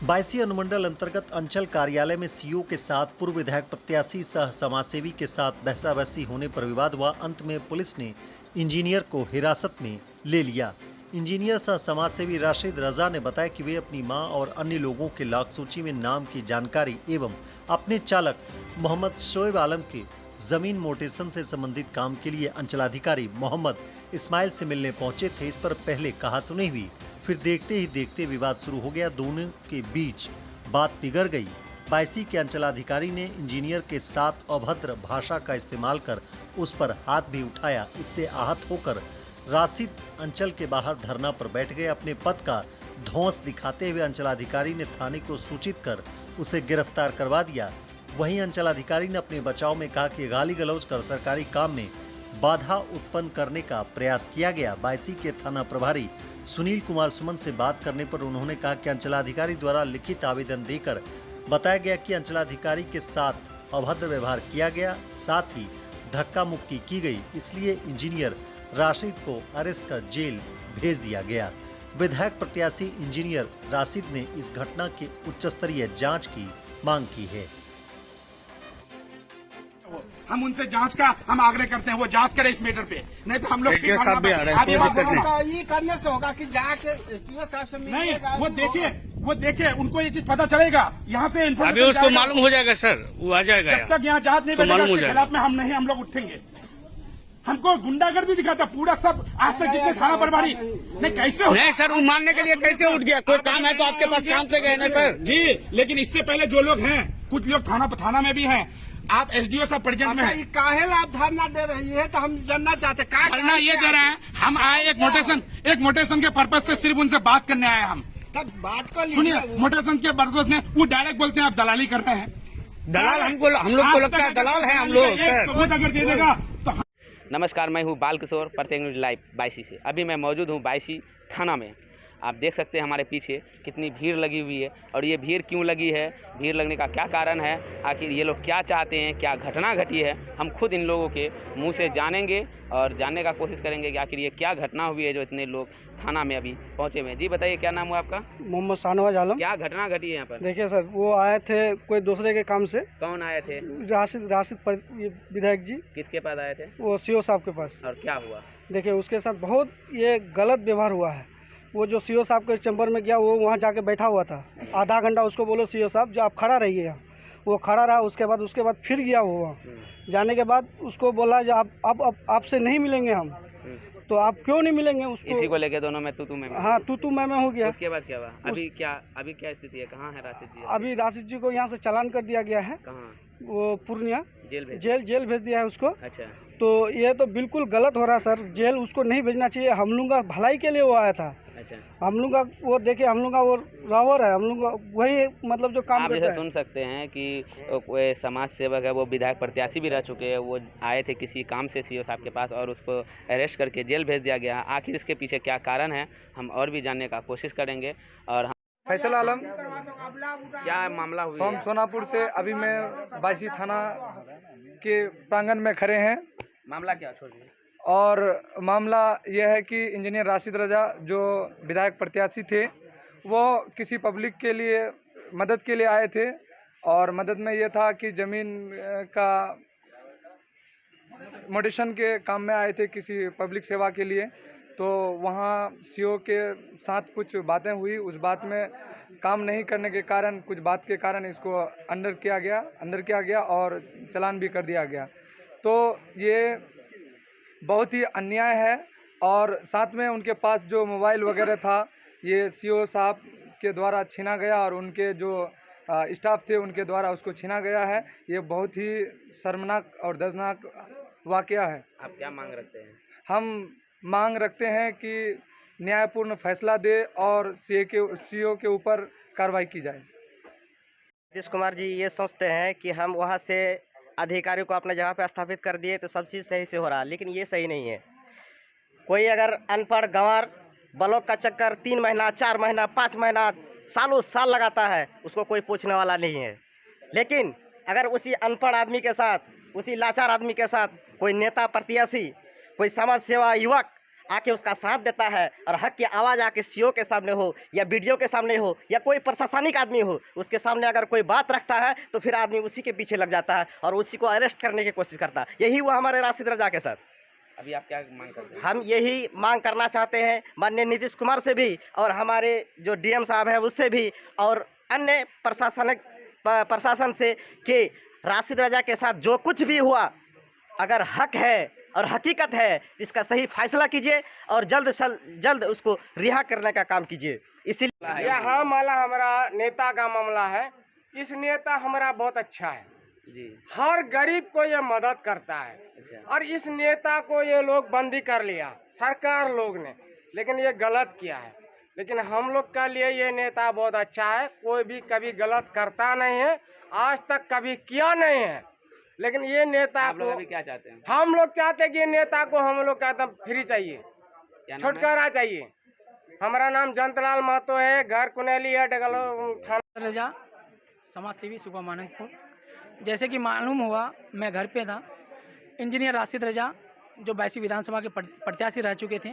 22 अनुमंडल अंतर्गत अंचल कार्यालय में सीओ के साथ पूर्व विधायक प्रत्याशी सह समाजसेवी के साथ बहसाबहसी होने पर विवाद हुआ। अंत में पुलिस ने इंजीनियर को हिरासत में ले लिया। इंजीनियर सह समाजसेवी राशिद रजा ने बताया कि वे अपनी मां और अन्य लोगों के लाक सूची में नाम की जानकारी एवं अपने चालक मोहम्मद शोएब आलम के जमीन मोटेशन से संबंधित काम के लिए अंचलाधिकारी मोहम्मद इस्माइल से मिलने पहुंचे थे। इस पर पहले कहासुनी हुई, फिर देखते ही देखते विवाद शुरू हो गया। दोनों के बीच बात बिगड़ गई। 22 के अंचलाधिकारी ने इंजीनियर के साथ अभद्र भाषा का इस्तेमाल कर उस पर हाथ भी उठाया। इससे आहत होकर राशिद अंचल के बाहर धरना पर बैठ गए। अपने पद का धौंस दिखाते हुए अंचलाधिकारी ने थाने को सूचित कर उसे गिरफ्तार करवा दिया। वहीं अंचलाधिकारी ने अपने बचाव में कहा कि गाली गलौज कर सरकारी काम में बाधा उत्पन्न करने का प्रयास किया गया। 22 के थाना प्रभारी सुनील कुमार सुमन से बात करने पर उन्होंने कहा कि अंचलाधिकारी द्वारा लिखित आवेदन देकर बताया गया कि अंचलाधिकारी के साथ अभद्र व्यवहार किया गया, साथ ही धक्का मुक्की की गई, इसलिए इंजीनियर राशिद को अरेस्ट कर जेल भेज दिया गया। विधायक प्रत्याशी इंजीनियर राशिद ने इस घटना की उच्चस्तरीय जांच की मांग की है। हम उनसे जांच का हम आग्रह करते हैं, वो जांच करे इस मैटर पे, नहीं तो हम लोग ये सब भी आ रहे हैं, ये करने से होगा कि जाके एसडीओ साहब से नहीं, वो देखिए उनको ये चीज पता चलेगा। यहाँ से अभी उसको मालूम हो जाएगा सर, वो आ जाएगा। जब तक यहाँ जांच नहीं मालूम हो बैठेगा खिलाफ में हम लोग उठेंगे। हमको गुंडागर्दी दिखाता पूरा सब, आज तक जितने सारा बर्बादी नहीं कैसे नहीं सर, वो मानने के लिए कैसे उठ गया? कोई काम है तो आपके पास काम से गए ना सर जी। लेकिन इससे पहले जो लोग हैं, कुछ लोग थाना में भी हैं। आप एसडीओ साहब प्रेजेंट में हैं। काहे आप धरना दे रही है तो हम जानना चाहते हैं। धरना ये दे रहे हैं, हम आए एक मोटेशन के पर्पज से सिर्फ उनसे बात करने आए। हम तब बात कर सुनिए, मोटेशन के पर्पज में वो डायरेक्ट बोलते हैं आप दलाली कर रहे हैं। दलाल हम लोग को लगता है दलाल है हम लोग सर। सबूत अगर दे देगा तो। नमस्कार, मैं हूं बाल किशोर, प्रत्येक न्यूज लाइव 22 से। अभी मैं मौजूद हूं 22 थाना में। आप देख सकते हैं हमारे पीछे कितनी भीड़ लगी हुई है, और ये भीड़ क्यों लगी है, भीड़ लगने का क्या कारण है, आखिर ये लोग क्या चाहते हैं, क्या घटना घटी है, हम खुद इन लोगों के मुंह से जानेंगे और जानने का कोशिश करेंगे कि आखिर ये क्या घटना हुई है जो इतने लोग थाना में अभी पहुंचे हुए हैं। जी बताइए, क्या नाम हुआ आपका? मोहम्मद शाहनवाज आलम। क्या घटना घटी है यहाँ पर? देखिए सर, वो आए थे कोई दूसरे के काम से। कौन आए थे? राशिद विधायक जी। किसके पास आए थे? वो सीओ साहब के पास। और क्या हुआ? देखिए उसके साथ बहुत ये गलत व्यवहार हुआ है। वो जो सीओ साहब के चैम्बर में गया, वो वहाँ जाके बैठा हुआ था। आधा घंटा उसको बोलो सीओ साहब जो आप खड़ा रहिए यहाँ, वो खड़ा रहा। उसके बाद फिर गया वो वहाँ। जाने के बाद उसको बोला जो आप आपसे नहीं मिलेंगे हम। तो आप क्यों नहीं मिलेंगे उसको? इसी को लेके दोनों में तू मैं। हाँ, तू मैं हो गया। उसके बाद क्या हुआ? अभी क्या स्थिति है? कहाँ है राशिद जी? अभी राशिद जी को यहाँ से चालान कर दिया गया है। कहाँ? वो पूर्णिया जेल भेज दिया है उसको। अच्छा। तो ये तो बिल्कुल गलत हो रहा है सर, जेल उसको नहीं भेजना चाहिए। हम लोग का भलाई के लिए वो आया था। अच्छा। हम लोग का वो देखिए, हम लोग का वो रावर है, हम लोग का वही मतलब जो काम आप करता है। सुन सकते हैं कि कोई समाज सेवक है, वो विधायक प्रत्याशी भी रह चुके हैं, वो आए थे किसी काम से सीओ साहब के पास और उसको अरेस्ट करके जेल भेज दिया गया। आखिर इसके पीछे क्या कारण है, हम और भी जानने का कोशिश करेंगे। और फैसल आलम, क्या मामला हुआ? हम सोनापुर से, अभी मैं 22 थाना के प्रांगण में खड़े हैं। मामला क्या? छोड़िए। और मामला यह है कि इंजीनियर राशिद रजा जो विधायक प्रत्याशी थे, वो किसी पब्लिक के लिए मदद के लिए आए थे। और मदद में ये था कि ज़मीन का मोटेशन के काम में आए थे, किसी पब्लिक सेवा के लिए। तो वहाँ सीओ के साथ कुछ बातें हुई। उस बात में काम नहीं करने के कारण, कुछ बात के कारण इसको अंदर किया गया और चालान भी कर दिया गया। तो ये बहुत ही अन्याय है। और साथ में उनके पास जो मोबाइल वगैरह था, ये सीओ साहब के द्वारा छीना गया और उनके जो स्टाफ थे उनके द्वारा उसको छीना गया है। ये बहुत ही शर्मनाक और दर्दनाक वाकया है। आप क्या मांग रखते हैं? हम मांग रखते हैं कि न्यायपूर्ण फैसला दे और सीओ के ऊपर कार्रवाई की जाए। नीतीश कुमार जी ये सोचते हैं कि हम वहाँ से अधिकारी को अपने जगह पे स्थापित कर दिए तो सब चीज़ सही से हो रहा है, लेकिन ये सही नहीं है। कोई अगर अनपढ़ गंवार ब्लॉक का चक्कर 3 महीना 4 महीना 5 महीना सालों साल लगाता है, उसको कोई पूछने वाला नहीं है। लेकिन अगर उसी अनपढ़ आदमी के साथ, उसी लाचार आदमी के साथ कोई नेता प्रत्याशी, कोई समाज सेवा युवक आके उसका साथ देता है और हक की आवाज़ आके सीओ के सामने हो या बीडीओ के सामने हो या कोई प्रशासनिक आदमी हो, उसके सामने अगर कोई बात रखता है तो फिर आदमी उसी के पीछे लग जाता है और उसी को अरेस्ट करने की कोशिश करता है। यही वो हमारे राशिद रजा के साथ। अभी आप क्या मांग करते हैं? हम यही मांग करना चाहते हैं माननीय नीतीश कुमार से भी और हमारे जो डीएम साहब हैं उससे भी और अन्य प्रशासन से कि राशिद रजा के साथ जो कुछ भी हुआ, अगर हक है और हकीकत है इसका सही फैसला कीजिए और जल्द से जल्द उसको रिहा करने का काम कीजिए। इसीलिए यह मामला हमारा नेता का मामला है। इस नेता हमारा बहुत अच्छा है जी। हर गरीब को ये मदद करता है अच्छा। और इस नेता को ये लोग बंदी कर लिया सरकार लोग ने, लेकिन ये गलत किया है। लेकिन हम लोग के लिए ये नेता बहुत अच्छा है, कोई भी कभी गलत करता नहीं है, आज तक कभी किया नहीं है। लेकिन ये नेता आप लोग को अभी क्या चाहते हैं? हम लोग चाहते हैं कि ये नेता को हम लोग का एकदम फ्री चाहिए, क्या नाम है? छुटकारा चाहिए। हमारा नाम जंतलाल महतो है, घर कुनेली है, डगलो थाना। रजा समाज सेवी सुबह मानकपुर। जैसे कि मालूम हुआ, मैं घर पे था। इंजीनियर राशिद रजा जो बैसी विधानसभा के प्रत्याशी रह चुके थे,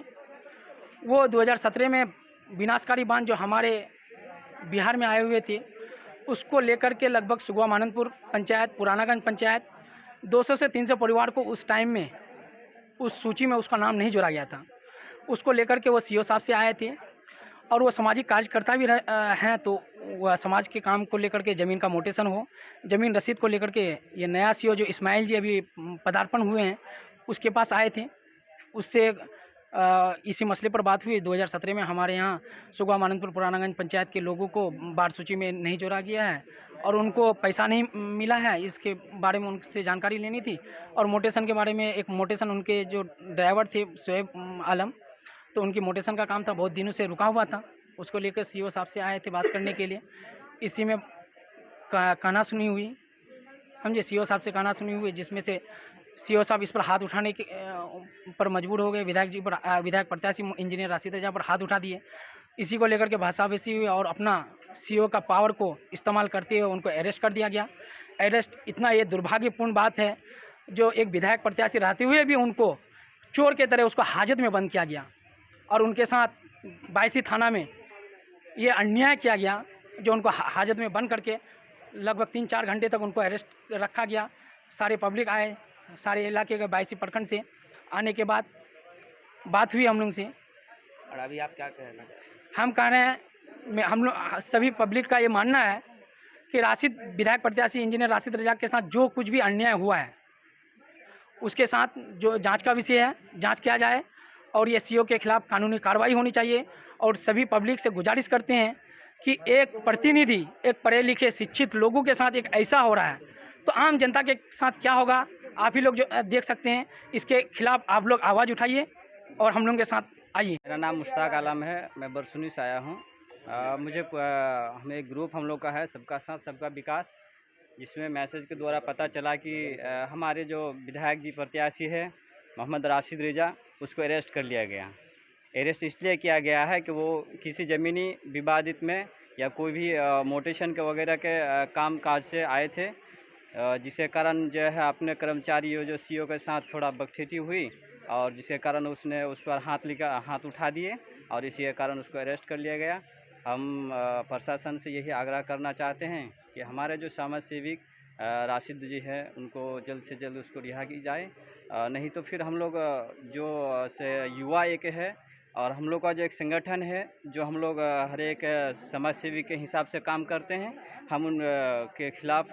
वो 2017 में विनाशकारी बांध जो हमारे बिहार में आए हुए थे उसको लेकर के लगभग सुगवा मानंदपुर पंचायत, पुरानागंज पंचायत 200 से 300 परिवार को उस टाइम में उस सूची में उसका नाम नहीं जोड़ा गया था। उसको लेकर के वो सीओ साहब से आए थे और वो सामाजिक कार्यकर्ता भी हैं, तो वह समाज के काम को लेकर के ज़मीन का मोटेशन हो, ज़मीन रसीद को लेकर के ये नया सीओ जो इस्माइल जी अभी पदार्पण हुए हैं उसके पास आए थे। उससे इसी मसले पर बात हुई। 2017 में हमारे यहाँ सुगवा मानंदपुर पुरानागंज पंचायत के लोगों को बाढ़ सूची में नहीं जोड़ा गया है और उनको पैसा नहीं मिला है, इसके बारे में उनसे जानकारी लेनी थी। और मोटेशन के बारे में, एक मोटेशन उनके जो ड्राइवर थे शोएब आलम, तो उनकी मोटेशन का काम था, बहुत दिनों से रुका हुआ था, उसको लेकर सीओ साहब से आए थे बात करने के लिए। इसी में कहना सुनी हुई, समझे, सीओ साहब से कहना सुनी हुई, जिसमें से सीओ साहब इस पर हाथ उठाने के पर मजबूर हो गए। विधायक जी पर, विधायक प्रत्याशी इंजीनियर राशिद रजा पर हाथ उठा दिए। इसी को लेकर के भाषावेशी हुई और अपना सीओ का पावर को इस्तेमाल करते हुए उनको अरेस्ट कर दिया गया। अरेस्ट इतना ये दुर्भाग्यपूर्ण बात है, जो एक विधायक प्रत्याशी रहते हुए भी उनको चोर के तरह उसको हाजत में बंद किया गया और उनके साथ बायसी थाना में ये अन्याय किया गया, जो उनको हाजत में बंद करके लगभग 3-4 घंटे तक उनको अरेस्ट रखा गया। सारे पब्लिक आए, सारे इलाके के 22 प्रखंड से आने के बाद बात हुई हम लोग से। और अभी आप क्या कहना चाहते हैं? हम कह रहे हैं, हम लोग सभी पब्लिक का ये मानना है कि राशिद विधायक प्रत्याशी इंजीनियर राशिद रजा के साथ जो कुछ भी अन्याय हुआ है उसके साथ जो जांच का विषय है, जांच किया जाए और ये सीओ के खिलाफ कानूनी कार्रवाई होनी चाहिए। और सभी पब्लिक से गुजारिश करते हैं कि एक प्रतिनिधि, एक पढ़े लिखे शिक्षित लोगों के साथ एक ऐसा हो रहा है तो आम जनता के साथ क्या होगा, आप ही लोग जो देख सकते हैं। इसके खिलाफ आप लोग आवाज़ उठाइए और हम लोगों के साथ आइए। मेरा नाम मुश्ताक आलम है, मैं बरसुनी से आया हूँ। हमें एक ग्रुप हम लोग का है, सबका साथ सबका विकास, जिसमें मैसेज के द्वारा पता चला कि हमारे जो विधायक जी प्रत्याशी है मोहम्मद राशिद रजा, उसको अरेस्ट कर लिया गया। अरेस्ट इसलिए किया गया है कि वो किसी ज़मीनी विवादित में या कोई भी मोटेशन के वगैरह के काम काज से आए थे, जिसके कारण जो है अपने कर्मचारियों जो सीओ के साथ थोड़ा बकठीटी हुई और जिसके कारण उसने उस पर हाथ उठा दिए और इसी के कारण उसको अरेस्ट कर लिया गया। हम प्रशासन से यही आग्रह करना चाहते हैं कि हमारे जो समाज सेविक राशिद जी है उनको जल्द से जल्द उसको रिहा की जाए, नहीं तो फिर हम लोग जो से युवा एक है और हम लोग का जो एक संगठन है, जो हम लोग हर एक समाज सेवी के हिसाब से काम करते हैं, हम उन के खिलाफ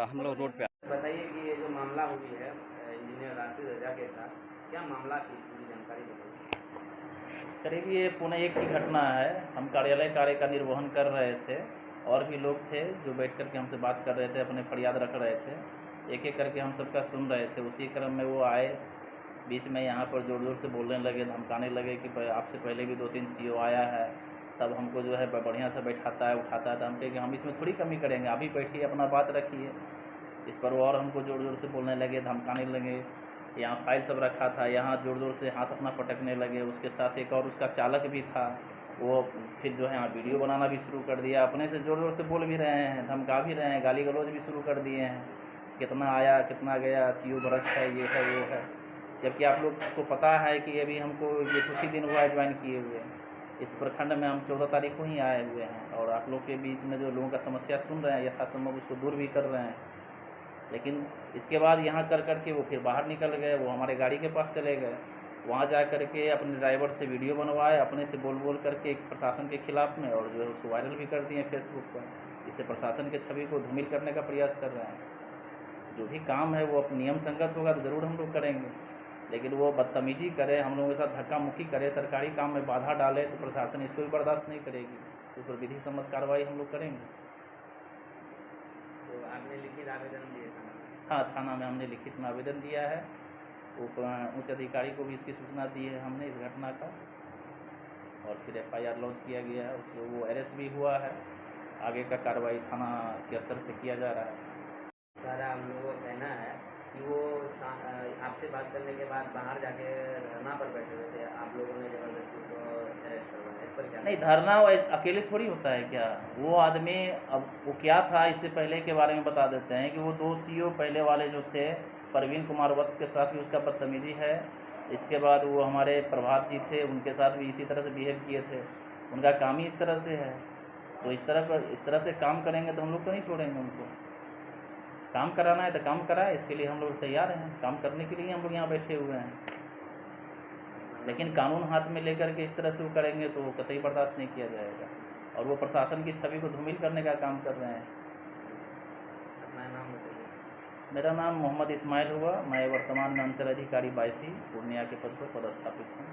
हम लोग रोड पे। बताइए कि ये जो मामला हुई है इंजीनियर राशिद रजा के साथ, क्या मामला थी, पूरी जानकारी बताइए। करीब ये पुणे 1 की घटना है। हम कार्यालय कार्य का निर्वहन कर रहे थे और भी लोग थे जो बैठ कर के हमसे बात कर रहे थे, अपने फरियाद रख रहे थे, एक एक करके हम सबका सुन रहे थे। उसी क्रम में वो आए, बीच में यहाँ पर जोर जोर से बोलने लगे, धमकाने लगे कि आपसे पहले भी 2-3 सीओ आया है, सब हमको जो है बढ़िया से बैठाता है, उठाता है। तो हम कहे कि हम इसमें थोड़ी कमी करेंगे, आप ही बैठिए, अपना बात रखिए। इस पर वो और हमको जोर जोर से बोलने लगे, धमकाने लगे। यहाँ फाइल सब रखा था, यहाँ जोर जोर से हाथ अपना पटकने लगे। उसके साथ एक और उसका चालक भी था, वो फिर जो है यहाँ वीडियो बनाना भी शुरू कर दिया, अपने से जोर जोर से बोल भी रहे हैं, धमका भी रहे हैं, गाली गलौज भी शुरू कर दिए हैं, कितना आया कितना गया, सीओ भ्रष्ट है, ये है वो है। जबकि आप लोग को पता है कि अभी हमको ये कुछ ही दिन हुआ है ज्वाइन किए हुए। इस प्रखंड में हम 14 तारीख को ही आए हुए हैं और आप लोग के बीच में जो लोगों का समस्या सुन रहे हैं यथासंभव उसको दूर भी कर रहे हैं। लेकिन इसके बाद यहाँ कर के वो फिर बाहर निकल गए, वो हमारे गाड़ी के पास चले गए। वहाँ जा कर के अपने ड्राइवर से वीडियो बनवाए, अपने से बोल करके एक प्रशासन के खिलाफ में, और जो है उसको वायरल भी कर दिए फेसबुक पर। इससे प्रशासन के छवि को धूमिल करने का प्रयास कर रहे हैं। जो भी काम है वो नियम संगत होगा तो ज़रूर हम लोग करेंगे, लेकिन वो बदतमीजी करे, हम लोगों के साथ धक्का मुक्की करे, सरकारी काम में बाधा डाले तो प्रशासन इसको भी बर्दाश्त नहीं करेगी। तो उस पर विधि सम्मत कार्रवाई हम लोग करेंगे। तो आपने लिखित आवेदन दिया था? हाँ, थाना में हमने लिखित में आवेदन दिया है। उच्च अधिकारी को भी इसकी सूचना दी है हमने इस घटना का, और फिर FIR लॉन्च किया गया है। उसको वो अरेस्ट भी हुआ है। आगे का कार्रवाई थाना के स्तर से किया जा रहा है। सर, हम लोगों का कहना है कि वो आपसे बात करने के बाद बाहर जाके धरना पर बैठे हुए थे, आप लोगों ने जबरदस्ती उसको अरेस्ट करवाया। इस पर क्या? नहीं, धरना अकेले थोड़ी होता है क्या? वो आदमी, अब वो क्या था इससे पहले के बारे में बता देते हैं कि वो 2 CO पहले वाले जो थे, प्रवीण कुमार वत्स के साथ भी उसका बदतमीजी है। इसके बाद वो हमारे प्रभात जी थे, उनके साथ भी इसी तरह से बिहेव किए थे। उनका काम ही इस तरह से है, तो इस तरह से काम करेंगे तो हम लोग तो नहीं छोड़ेंगे उनको। काम कराना है तो काम कराए, इसके लिए हम लोग तैयार हैं। काम करने के लिए हम लोग यहाँ बैठे हुए हैं, लेकिन कानून हाथ में लेकर के इस तरह से वो करेंगे तो कतई बर्दाश्त नहीं किया जाएगा, और वो प्रशासन की छवि को धूमिल करने का काम कर रहे हैं। अपना नाम बताइए। मेरा नाम मोहम्मद इस्माइल हुआ। मैं वर्तमान में अंचल अधिकारी 22 पूर्णिया के पद पर पदस्थापित हूँ।